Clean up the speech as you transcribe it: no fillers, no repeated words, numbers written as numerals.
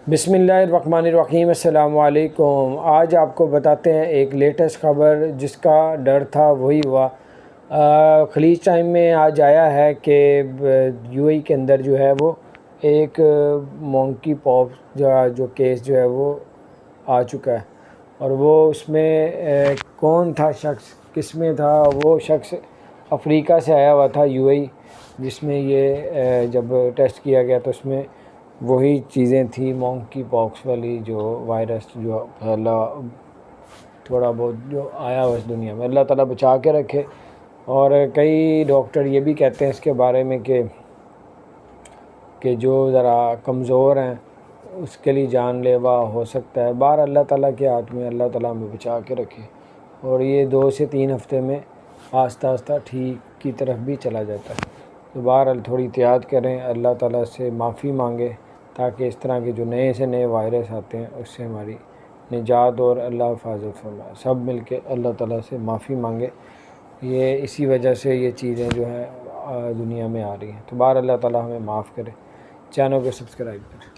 بسم اللہ الرحمن الرحیم۔ السلام علیکم۔ آج آپ کو بتاتے ہیں ایک لیٹسٹ خبر، جس کا ڈر تھا وہی ہوا۔ خلیج ٹائم میں آج آیا ہے کہ یو اے کے اندر جو ہے وہ ایک مونکی پاکس جو کیس جو ہے وہ آ چکا ہے، اور وہ اس میں کون تھا شخص، کس میں تھا وہ شخص؟ افریقہ سے آیا ہوا تھا یو اے، جس میں یہ جب ٹیسٹ کیا گیا تو اس میں وہی چیزیں تھیں، مونکی پاکس والی جو وائرس جو پھیلا تھوڑا بہت جو آیا ہوا اس دنیا میں۔ اللہ تعالیٰ بچا کے رکھے۔ اور کئی ڈاکٹر یہ بھی کہتے ہیں اس کے بارے میں کہ جو ذرا کمزور ہیں اس کے لیے جان لیوا ہو سکتا ہے۔ باہر اللہ تعالیٰ کے ہاتھ میں، اللہ تعالیٰ ہمیں بچا کے رکھے، اور یہ 2 سے 3 ہفتے میں آہستہ آہستہ ٹھیک کی طرف بھی چلا جاتا ہے۔ تو بہرحال تھوڑی احتیاط کریں، اللہ تعالیٰ سے معافی مانگیں، تاکہ اس طرح کے جو نئے سے نئے وائرس آتے ہیں اس سے ہماری نجات اور اللہ حفاظت فرمائے۔ سب مل کے اللہ تعالیٰ سے معافی مانگے، یہ اسی وجہ سے یہ چیزیں جو ہیں دنیا میں آ رہی ہیں۔ تو بہرحال اللہ تعالیٰ ہمیں معاف کرے۔ چینل کو سبسکرائب کریں۔